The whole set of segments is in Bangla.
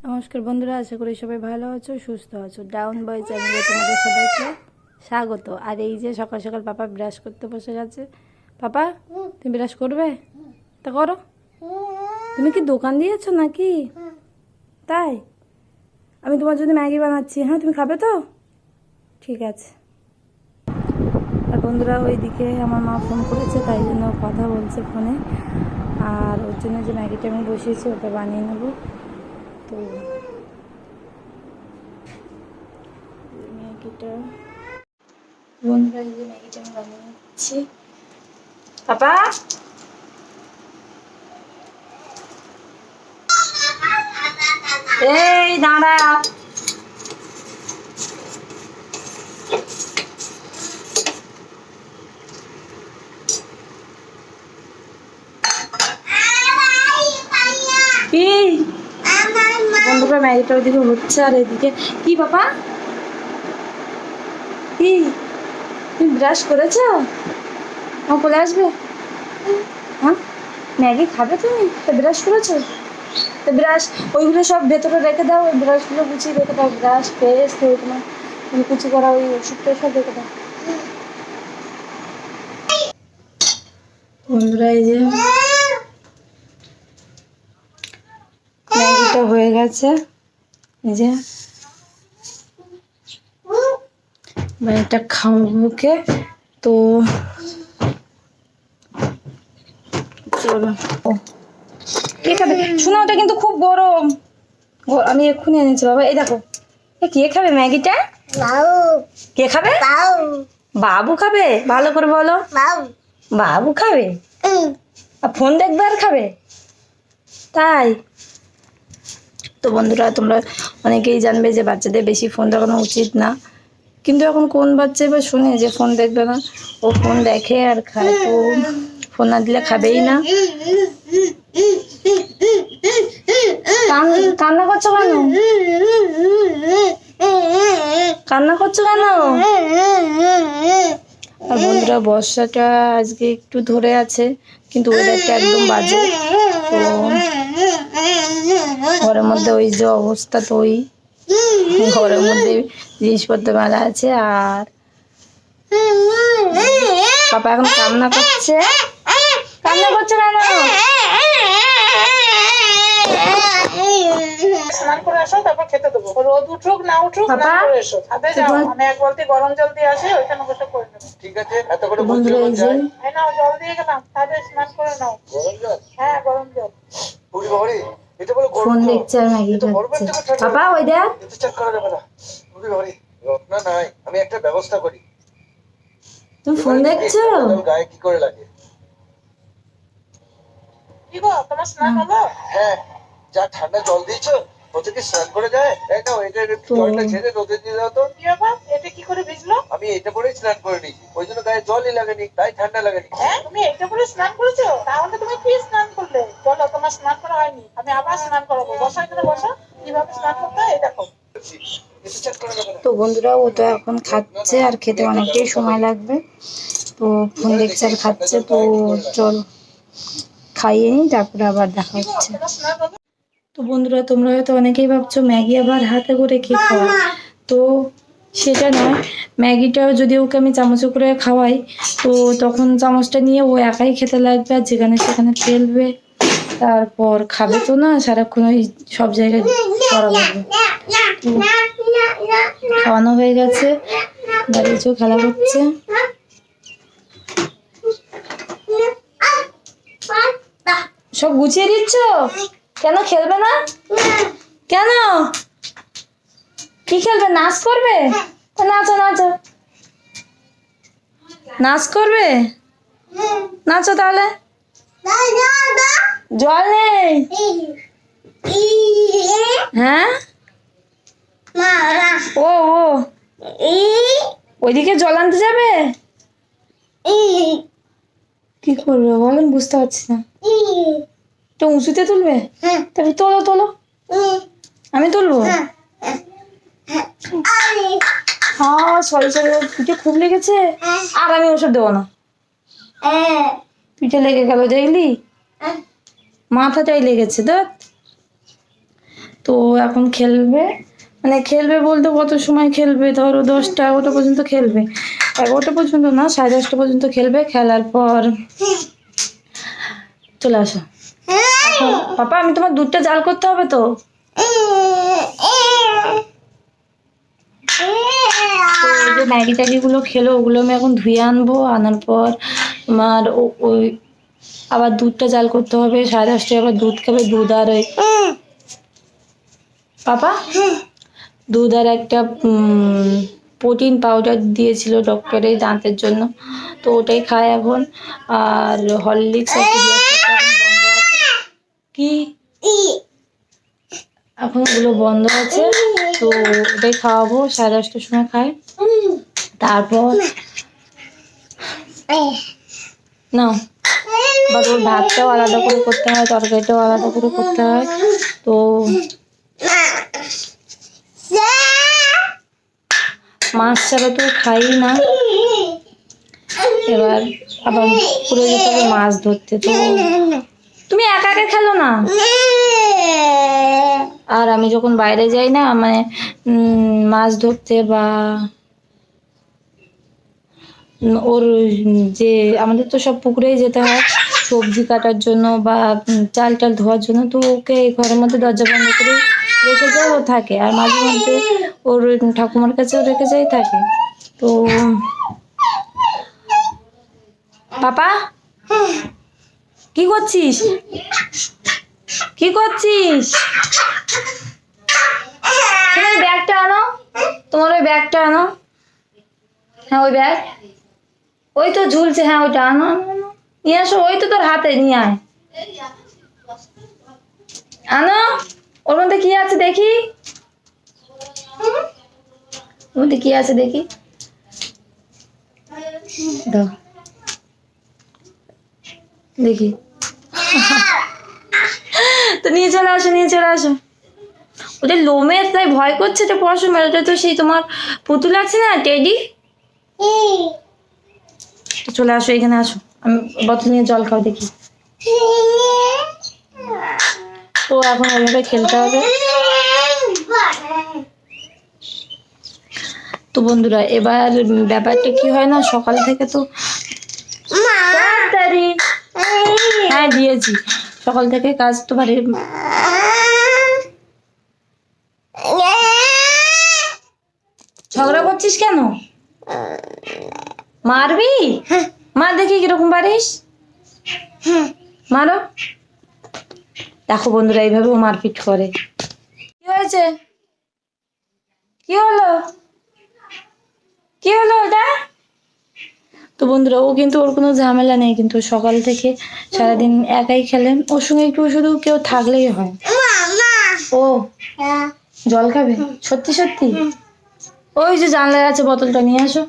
নমস্কার বন্ধুরা, আশা করি সবাই ভালো আছো, সুস্থ আছো। ডাউন বয় চ্যানেলে তোমাদের সবাইকে স্বাগত। আর এই যে সকাল সকাল পাপা ব্রাশ করতে বসে গেছে। পাপা, তুমি ব্রাশ করবে? তা করো। তুমি কি দোকান দিয়েছো নাকি? তাই? আমি তোমার জন্য ম্যাগি বানাচ্ছি। হ্যাঁ, তুমি খাবে তো? ঠিক আছে। আর বন্ধুরা, ওইদিকে আমার মা ফোন করেছে, তাই জন্য কথা বলছে ফোনে। আর ওর জন্য যে ম্যাগিটা আমি বসিয়েছি ওটা বানিয়ে নেবো। তো ম্যাগিটা বন্ধুরা, এই যে ম্যাগিটা আমি বানিয়ে নিচ্ছি। পাপা, এই দাঁড়া। কি বন্ধুরা, ম্যাগিটা ওইদিকে হচ্ছে আর এদিকে কি পাপা, কি তুমি ব্রাশ করেছো? ও চলে আসবে। হ্যাঁ, ম্যাগি খাবে তুমি? তো ব্রাশ করেছো? তো ব্রাশ ওইগুলো সব ভেতরে রেখে দাও। ওই ব্রাশগুলো গুছিয়ে রেখে দাও। ব্রাশ, পেস্ট, ওইগুলো তুমি কুচি করা ওই ওষুধটা সব রেখে দাও। বন্ধুরা, এই যে ম্যাগিটা হয়ে গেছে। এই যে এটা খাওয়াবো কে? তো চলো। কে খাবে? শোনো, ওটা কিন্তু খুব গরম। আমি এক্ষুনি এনেছি বাবা। এই দেখো, কে খাবে ম্যাগিটা? কে খাবে? বাবু খাবে। ভালো করে বলো। বাবু খাবে। আর ফোন দেখবে আর খাবে। তাই তো বন্ধুরা, তোমরা অনেকেই জানবে যে বাচ্চাদের বেশি ফোন দেখানো উচিত না, কিন্তু এখন কোন বাচ্চা এবার শুনে যে ফোন দেখবে না? ও ফোন দেখে আর খায়। তো ফোন না দিলে খাবেই না। কান্না করছো কেন? কান্না করছো কেন? আর বন্ধুরা, বর্ষাটা আজকে একটু ধরে আছে, কিন্তু ওয়েদারটা একদম বাজে। তো ঘরের মধ্যে ওই যে অবস্থা, তো ওই ঘরের মধ্যে জিনিসপত্র মেলা আছে। আর পাপা এখন কান্না করছে। কান্না করছে কেন? স্নান করে আসো, তারপর খেতে দেবো। রোদ উঠুক না উঠুক, স্নান করে এসো। ছাদে যাও, আমি এক বালতি গরম জল দিয়ে আসি, ওইখানে বসে করে নেবো। ঠিক আছে, এত করে বলতে যায়। এই নাও, জল দিয়ে গেলাম, ছাদে স্নান করে নাও। গরম জল? হ্যাঁ, গরম জল। পুরি বাবারি, এটা বলে গরম ফোন জল। দেখছে আর ম্যাগি খাচ্ছে। পাপা, ওই দেখ, এতে চেক করা যাবে না। পুরি বাবারি, রত্না নাই, আমি একটা ব্যবস্থা করি। তুমি ফোন দেখছো? গায়ে কি করে লাগে? কি গো, তোমার স্নান হলো? হ্যাঁ, যা ঠান্ডা জল দিয়েছো ওতে কি স্নান করে যায়? তাই না? এটা জলটা ছেড়ে রোদে দিয়ে দাও তো। কি ব্যাপার, এটা কি করে ভিজলো? আমি এটা পরেই স্নান করে নিয়েছি, ওই জন্য গায়ে জলই লাগেনি, তাই ঠান্ডা লাগেনি। হ্যাঁ, তুমি এটা করে স্নান করেছো? তাহলে তুমি কি স্নান করলে? চলো, তোমার স্নান করা হয়নি, আমি আবার স্নান করাবো। বসো, এখানে বসো। কিভাবে স্নান করতে হয় এই দেখো। এতে চেক করা যাবে না। তো বন্ধুরা, ও তো এখন খাচ্ছে আর খেতে অনেকটাই সময় লাগবে। তো ফোন দেখছে আর খাচ্ছে। তো চল খাইয়ে নিই, তারপরে আবার দেখা হচ্ছে। তো বন্ধুরা, তোমরা হয়তো অনেকেই ভাবছো ম্যাগি আবার হাতে করে কে খাওয়া। তো সেটা নয়, ম্যাগিটাও যদি ওকে আমি চামচে করে খাওয়াই, তো তখন চামচটা নিয়ে ও একাই খেতে লাগবে আর যেখানে সেখানে ফেলবে। তারপর খাবে তো না, সারাক্ষণ ওই সব জায়গায় করা লাগবে। খাওয়ানো হয়ে গেছে, বাড়িতেও খেলা করছে। সব গুছিয়ে দিচ্ছ? কেন খেলবে না? কেন? কি খেলবে? নাচ করবে? নাচো নাচো, নাচ করবে, নাচো তাহলে। জল নেই? হ্যাঁ, ও ও ওইদিকে জল আনতে যাবে? কি করবে বলেন, বুঝতে পারছি না। তো উঁচুতে তুলবে? তবে তোলো তোলো, আমি তুলবো। হ্যাঁ, সরি সরি, পিঠে খুব লেগেছে। আর আমি ওসব দেবো না। পিঠে লেগে গেল দেখলি, মাথাটাই লেগেছে। দেখ, তো এখন খেলবে, মানে খেলবে বলতে কত সময় খেলবে, ধরো 10টা 11টা পর্যন্ত খেলবে, 11টা পর্যন্ত না 10:30 পর্যন্ত খেলবে। খেলার পর চলে আসো। এখন পাপা আমি তোমার দুধটা জাল করতে হবে তো। তো ওই যে ম্যাগি ট্যাগিগুলো খেলো, ওগুলো আমি এখন ধুয়ে আনবো। আনার পর তোমার ওই আবার দুধটা জাল করতে হবে, 10:30টায় আবার দুধ খাবে। দুধ আর ওই পাপা দুধ আর একটা প্রোটিন পাউডার দিয়েছিল ডক্টরে দাঁতের জন্য, তো ওটাই খায় এখন। আর হরলিক্স কি এখন ওগুলো বন্ধ আছে, তো ওটাই খাওয়াবো। 10:30টার সময় খায়। তারপর না বা ওর ভাতটাও আলাদা করে করতে হয়, তরকারিটাও আলাদা করে করতে হয়। তো মাছ ছাড়া তো খাই না। এবার আবার পুকুরে যেতে হবে মাছ ধরতে। তো তুমি একা একা খেলো না। আর আমি যখন বাইরে যাই না, মানে মাছ ধরতে বা ওর যে আমাদের তো সব পুকুরেই যেতে হয় সবজি কাটার জন্য বা চাল টাল ধোয়ার জন্য, তো ওকে এই ঘরের মধ্যে দরজা বন্ধ করে রেখে যায়, ও থাকে। আর মাঝে মধ্যে ওর ঠাকুমার কাছেও রেখে যায়, থাকে। তো পাপা কি করছিস, কি করছিস? তুমি ওই ব্যাগটা আনো, তোমার ওই ব্যাগটা আনো। হ্যাঁ ওই ব্যাগ ওই তো ঝুলছে, হ্যাঁ ওইটা আনো আনো আনো। নিয়ে আসো, ওই তো তোর হাতে, নিয়ে আয়। আনো, ওর মধ্যে কি আছে দেখি, ওর মধ্যে কি আছে দেখি। দাও দেখি। তো নিয়ে চলে আসো, নিয়ে চলে আসো। ওটা লোমের তাই ভয় করছে, এটা পড়াশোনা। ওটা তো সেই তোমার পুতুল আছে না, টেডি। তো চলে আসো, এখানে আসো, আমি বোতল নিয়ে জল খাও দেখি। তো এখন ওইভাবে খেলতে হবে। তো বন্ধুরা এবার ব্যাপারটা কি হয় না, সকাল থেকে তো তাড়াতাড়ি, হ্যাঁ দিয়েছি, সকাল থেকে কাজ তো বাড়ি। ঝগড়া করছিস কেন? মারবি? মার দেখি কিরকম পারিস, মারো। দেখো বন্ধুরা এইভাবে ও মারপিট করে। কি হয়েছে, কি হলো, কি হলো ওটা? তো বন্ধুরা ও কিন্তু ওর কোনো ঝামেলা নেই, কিন্তু সকাল থেকে সারাদিন একাই খেলে। ওর সঙ্গে একটু শুধু কেউ থাকলেই হয়। ও জল খাবে সত্যি সত্যি? ওই যে জানলায় আছে, বোতলটা নিয়ে আসো।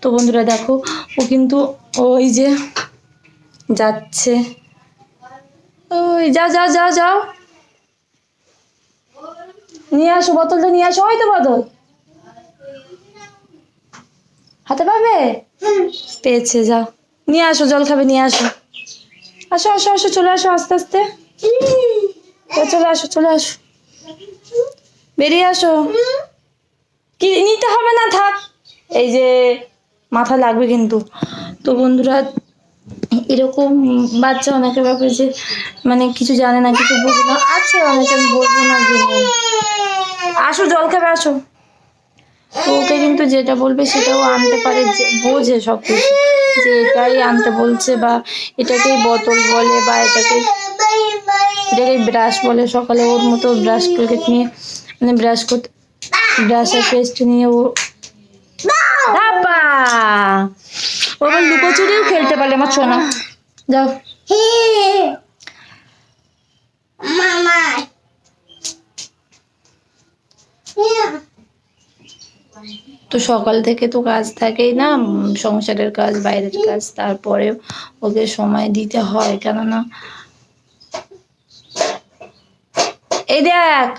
তো বন্ধুরা দেখো ও কিন্তু ওই যে যাচ্ছে, ওই যাও যাও যাও যাও, নিয়ে আসো বোতলটা, নিয়ে আসো। ওই তো বোতল হাতে পাবে, পেয়েছে, যাও নিয়ে আসো, জল খাবে, নিয়ে আসো। আসো আসো আসো, চলে আসো আস্তে আস্তে, চলে আসো চলে আসো, বেরিয়ে আসো। কি নিতে হবে না, থাক। এই যে মাথা লাগবে কিন্তু। তো বন্ধুরা এরকম বাচ্চা অনেকের ব্যাপারে যে মানে কিছু জানে না, কিছু বোঝে না, আছে অনেকে, আমি বলবো না যে নেই। আসো জল খাবে, আসো। তো ওকে কিন্তু যেটা বলবে সেটাও আনতে পারে, যে বোঝে সব কিছু, যে এটাই আনতে বলছে বা এটাকেই বোতল বলে বা এটাকেই ব্রাশ বলে। সকালে ওর মতো ব্রাশ করে নিয়ে, মানে ব্রাশ করতে, ব্রাশ আর পেস্ট নিয়ে ও বাবা, ও আবার লুকোচুরিও খেলতে পারলে আমার সোনা। যাও তো সকাল থেকে তো কাজ থাকেই না, সংসারের কাজ, বাইরের কাজ, তারপরেও ওকে সময় দিতে হয়। কেননা এই দেখ